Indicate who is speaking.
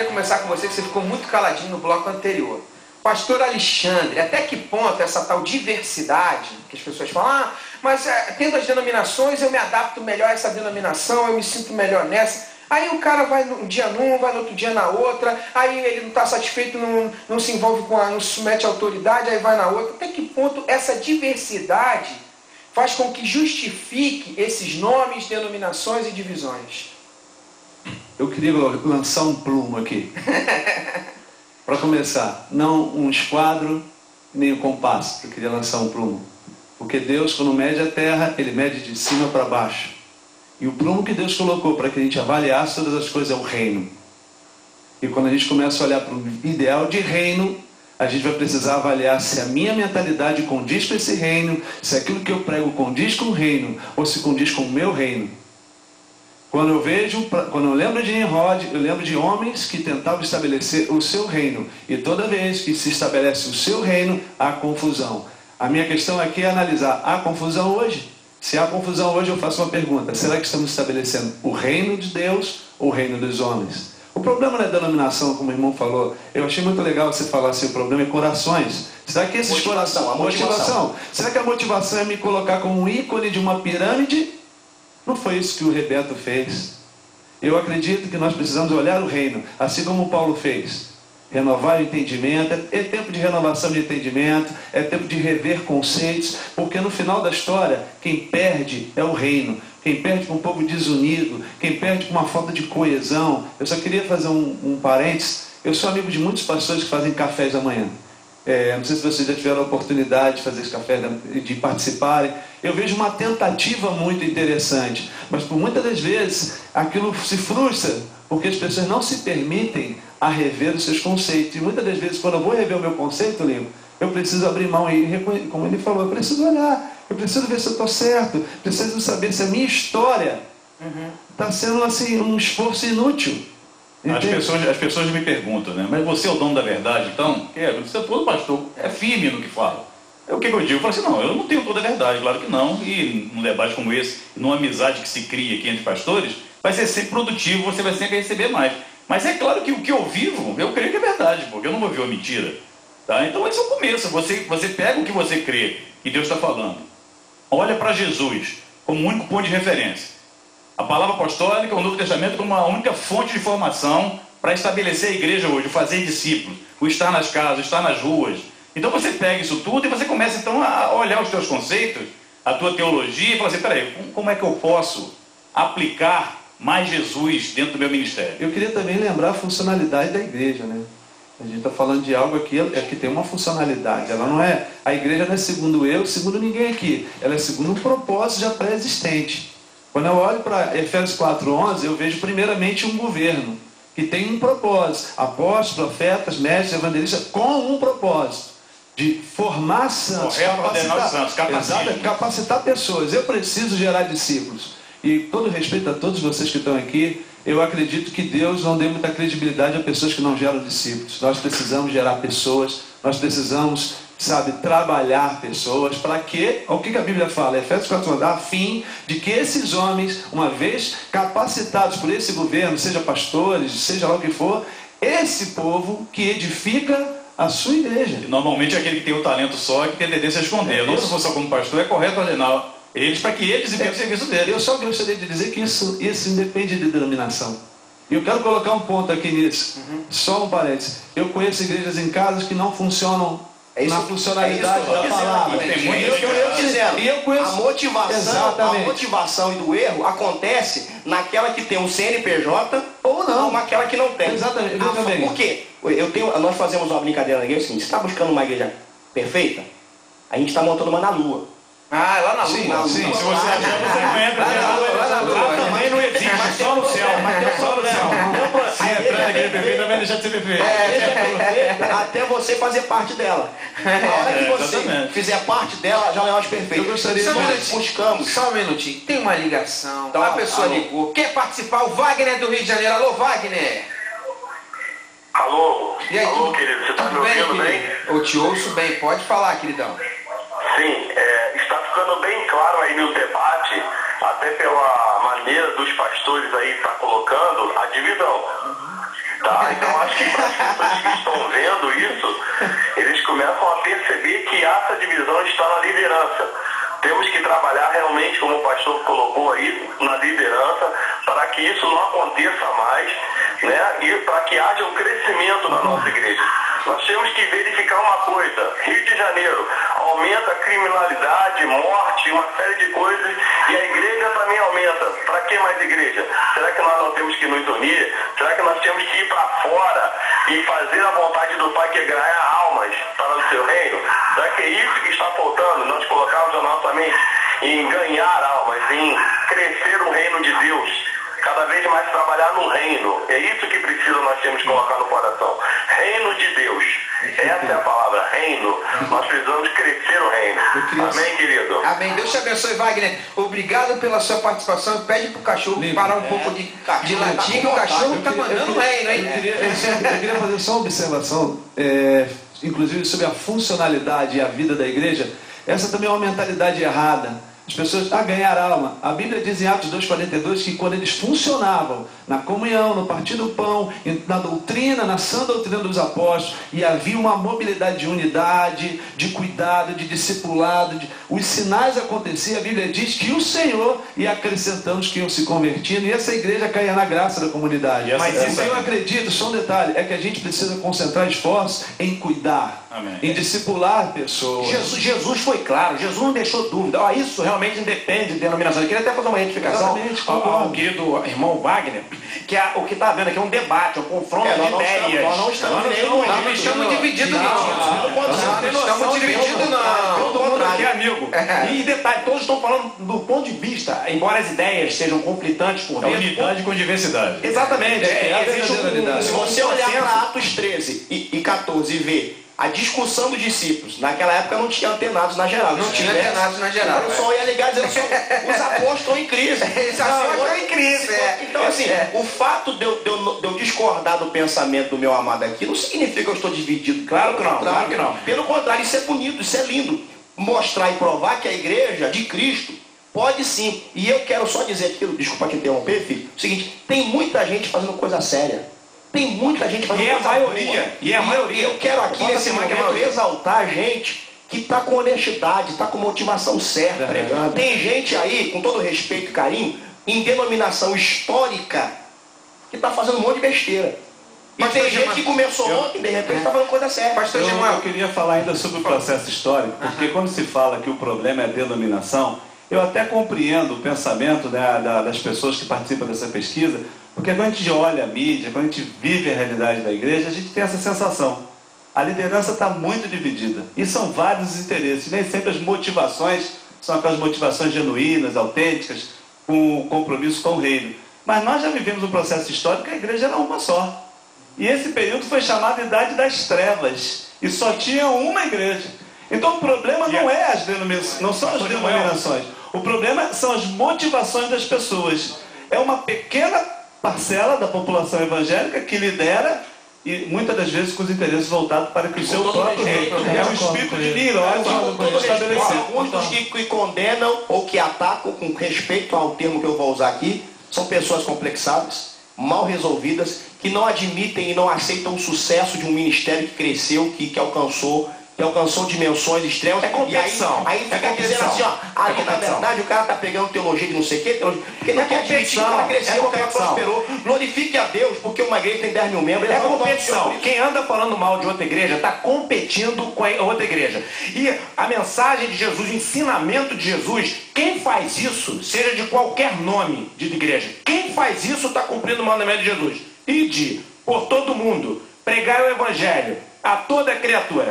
Speaker 1: queria começar com você, que você ficou muito caladinho no bloco anterior. Pastor Alexandre, até que ponto essa tal diversidade, que as pessoas falam, mas tendo as denominações, eu me adapto melhor a essa denominação, eu me sinto melhor nessa. Aí o cara vai um dia num, vai no outro dia na outra, aí ele não está satisfeito, não se envolve não se submete à autoridade, aí vai na outra. Até que ponto essa diversidade faz com que justifique esses nomes, denominações e divisões?
Speaker 2: Eu queria lançar um plumo aqui. Para começar, não um esquadro, nem um compasso. Eu queria lançar um plumo. Porque Deus, quando mede a terra, Ele mede de cima para baixo. E o plumo que Deus colocou para que a gente avaliasse todas as coisas é o reino. E quando a gente começa a olhar para o ideal de reino, a gente vai precisar avaliar se a minha mentalidade condiz com esse reino, se aquilo que eu prego condiz com o reino, ou se condiz com o meu reino. Quando eu lembro de Nimrod, eu lembro de homens que tentavam estabelecer o seu reino. E toda vez que se estabelece o seu reino, há confusão. A minha questão aqui é analisar, há confusão hoje? Se há confusão hoje, eu faço uma pergunta. Será que estamos estabelecendo o reino de Deus ou o reino dos homens? O problema não é denominação, como o irmão falou. Eu achei muito legal você falar assim, o problema é corações. Será que esses
Speaker 3: motivação.
Speaker 2: Será que a motivação é me colocar como um ícone de uma pirâmide? Não foi isso que o Rebeto fez. Eu acredito que nós precisamos olhar o reino, assim como o Paulo fez. Renovar o entendimento, é tempo de renovação de entendimento, é tempo de rever conceitos, porque no final da história, quem perde é o reino. Quem perde com um povo desunido, quem perde com uma falta de coesão. Eu só queria fazer um parênteses. Eu sou amigo de muitos pastores que fazem cafés da manhã. Não sei se vocês já tiveram a oportunidade de fazer esse café, de participarem. Eu vejo uma tentativa muito interessante, mas por muitas das vezes aquilo se frustra, porque as pessoas não se permitem a rever os seus conceitos. E muitas das vezes, quando eu vou rever o meu conceito, Lino, eu preciso abrir mão e, como ele falou, eu preciso olhar, eu preciso ver se eu estou certo, preciso saber se a minha história está sendo assim, um esforço inútil.
Speaker 4: As pessoas me perguntam, né? Mas você é o dono da verdade, então? Você é todo pastor, é firme no que fala. O que eu digo? Eu falo assim, não, eu não tenho toda a verdade, claro que não. E num debate como esse, numa amizade que se cria aqui entre pastores, vai ser sempre produtivo, você vai sempre receber mais. Mas é claro que o que eu vivo, eu creio que é verdade, porque eu não vou ver uma mentira. Tá? Então esse é o começo, você pega o que você crê que Deus está falando. Olha para Jesus como único ponto de referência. A palavra apostólica, o Novo Testamento, como a única fonte de formação para estabelecer a igreja hoje, o fazer discípulos, o estar nas casas, o estar nas ruas. Então você pega isso tudo e você começa então a olhar os teus conceitos, a tua teologia e fala assim, peraí, como é que eu posso aplicar mais Jesus dentro do meu ministério?
Speaker 2: Eu queria também lembrar a funcionalidade da igreja, né? A gente está falando de algo aqui que tem uma funcionalidade. Ela não é, a igreja não é segundo eu, segundo ninguém aqui. Ela é segundo um propósito já pré-existente. Quando eu olho para Efésios 4:11, eu vejo primeiramente um governo que tem um propósito. Apóstolos, profetas, mestres, evangelistas, com um propósito de formar santos, capacitar pessoas. Eu preciso gerar discípulos. E todo respeito a todos vocês que estão aqui, eu acredito que Deus não dê muita credibilidade a pessoas que não geram discípulos. Nós precisamos gerar pessoas, nós precisamos, trabalhar pessoas para que, o que a Bíblia fala? Efésios 4:1, a fim de que esses homens, uma vez capacitados por esse governo, seja pastores, seja lá o que for, esse povo que edifica a sua igreja.
Speaker 4: E normalmente é aquele que tem o talento só e que tem tendência a esconder. Nossa função como pastor é correto ordenar eles para que eles desempenhem o serviço deles.
Speaker 2: Eu só gostaria de dizer que isso independe de denominação. E eu quero colocar um ponto aqui nisso. Só um parênteses. Eu conheço igrejas em casas que não funcionam na funcionalidade da palavra.
Speaker 3: E eu conheço a motivação e do erro acontece naquela que tem um CNPJ ou não, naquela que não tem.
Speaker 2: Exatamente.
Speaker 3: Por quê? Nós fazemos uma brincadeira na igreja assim, você está buscando uma igreja perfeita? A gente está montando uma na lua.
Speaker 1: Ah, lá na lua.
Speaker 4: Sim. Se você achar, você entra lá também não existe, mas só no céu. Só no céu. Se entrar na igreja perfeita, vai deixar de ser perfeita.
Speaker 3: Até você fazer parte dela. Na hora que você fizer parte dela, já não é mais perfeito.
Speaker 2: Eu gostaria
Speaker 3: de buscamos.
Speaker 1: Só um minutinho, tem uma ligação. A pessoa ligou. Quer participar? O Wagner do Rio de Janeiro. Alô, Wagner.
Speaker 5: Alô,
Speaker 1: e aí,
Speaker 5: alô, querido, você está me ouvindo bem?
Speaker 1: Eu te ouço bem, pode falar, queridão.
Speaker 5: Sim, está ficando bem claro aí no debate, até pela maneira dos pastores aí estar colocando, a divisão. Tá? Então acho que para as pessoas que estão vendo isso, eles começam a perceber que essa divisão está na liderança. Temos que trabalhar realmente, como o pastor colocou aí, na liderança, para que isso não aconteça mais, né? E para que haja um crescimento na nossa igreja. Nós temos que verificar uma coisa: Rio de Janeiro aumenta a criminalidade, morte, uma série de coisas, e a igreja também aumenta. Para que mais igreja? Será que nós não temos que nos unir? Será que nós temos que ir para fora e fazer a vontade do Pai, que é ganhar almas para o seu reino? Será que é isso que está faltando? Nós colocamos a nossa mente em ganhar almas, em crescer o reino de Deus, cada vez mais trabalhar no reino. É isso que precisa, nós temos que colocar no coração. Reino de Deus. Essa é a palavra, reino. Nós precisamos crescer o reino. Amém, querido?
Speaker 1: Amém. Deus te abençoe, Wagner. Obrigado pela sua participação. Pede pro cachorro parar um pouco de latir, que o cachorro está mandando reino, hein?
Speaker 2: Eu queria fazer só uma observação, inclusive sobre a funcionalidade e a vida da igreja. Essa também é uma mentalidade errada. As pessoas ganhar alma. A Bíblia diz em Atos 2,42 que quando eles funcionavam na comunhão, no partir do pão, na doutrina, na sã doutrina dos apóstolos, e havia uma mobilidade de unidade, de cuidado, de discipulado, os sinais aconteciam. A Bíblia diz que o Senhor ia acrescentando os que iam se convertindo, e essa igreja caía na graça da comunidade. Mas isso eu acredito, só um detalhe, é que a gente precisa concentrar esforços em cuidar.
Speaker 4: Amém.
Speaker 2: Em discipular pessoas.
Speaker 3: Jesus foi claro, Jesus não deixou dúvida. Isso realmente independe de denominação. Eu queria até fazer uma retificação ao querido irmão Wagner, que o que está havendo aqui é um debate, um confronto de ideias. Nós não estamos divididos, não.
Speaker 1: Estamos divididos, não.
Speaker 3: Todo mundo aqui é amigo. E detalhe, todos estão falando do ponto de vista, embora as ideias sejam conflitantes por dentro.
Speaker 4: Unidade com diversidade.
Speaker 3: Exatamente.
Speaker 2: Se
Speaker 3: você olhar para Atos 13 e 14 e ver a discussão dos discípulos, naquela época não tinha antenados na geral.
Speaker 1: Não tinha antenados na geral.
Speaker 3: Eu só ia ligar dizendo só, os apóstolos estão em crise.
Speaker 1: Os apóstolos estão em crise.
Speaker 3: Então, assim, o fato de eu discordar do pensamento do meu amado aqui não significa que eu estou dividido. Claro que não. Pelo contrário, isso é bonito, isso é lindo. Mostrar e provar que a igreja de Cristo pode sim. E eu quero só dizer aqui, desculpa te interromper, filho, o seguinte: tem muita gente fazendo coisa séria. Tem muita gente fazendo coisa boa. E a maioria. Eu quero aqui nesse momento exaltar a gente que está com honestidade, está com motivação certa. Tem gente aí, com todo respeito e carinho, em denominação histórica, que está fazendo um monte de besteira. E tem gente que começou ontem, de repente está fazendo coisa séria.
Speaker 2: Pastor Gilmar, eu queria falar ainda sobre o processo histórico, porque quando se fala que o problema é a denominação, eu até compreendo o pensamento das pessoas que participam dessa pesquisa, porque quando a gente olha a mídia, quando a gente vive a realidade da igreja, a gente tem essa sensação. A liderança está muito dividida. E são vários interesses. Nem sempre as motivações são aquelas motivações genuínas, autênticas, com compromisso com o reino. Mas nós já vivemos um processo histórico que a igreja era uma só. E esse período foi chamado Idade das Trevas. E só tinha uma igreja. Então o problema não são as denominações. O problema são as motivações das pessoas. É uma pequena parcela da população evangélica que lidera, e muitas das vezes com os interesses voltados para que o seu próprio reino. É um espírito de Nirose estabelecido.
Speaker 3: Alguns dos que condenam ou que atacam, com respeito ao termo que eu vou usar aqui, são pessoas complexadas, mal resolvidas, que não admitem e não aceitam o sucesso de um ministério que cresceu, que alcançou dimensões extremas.
Speaker 1: É competição.
Speaker 3: Aí fica dizendo assim, ali na verdade o cara está pegando teologia de não sei o quê, porque não quer admitir que o cara cresceu, o cara prosperou. Glorifique a Deus, porque uma igreja tem 10 mil membros.
Speaker 6: É competição. Quem anda falando mal de outra igreja está competindo com a outra igreja. E a mensagem de Jesus, o ensinamento de Jesus, quem faz isso, seja de qualquer nome de igreja, quem faz isso está cumprindo o mandamento de Jesus. Ide por todo mundo, pregar o evangelho a toda criatura.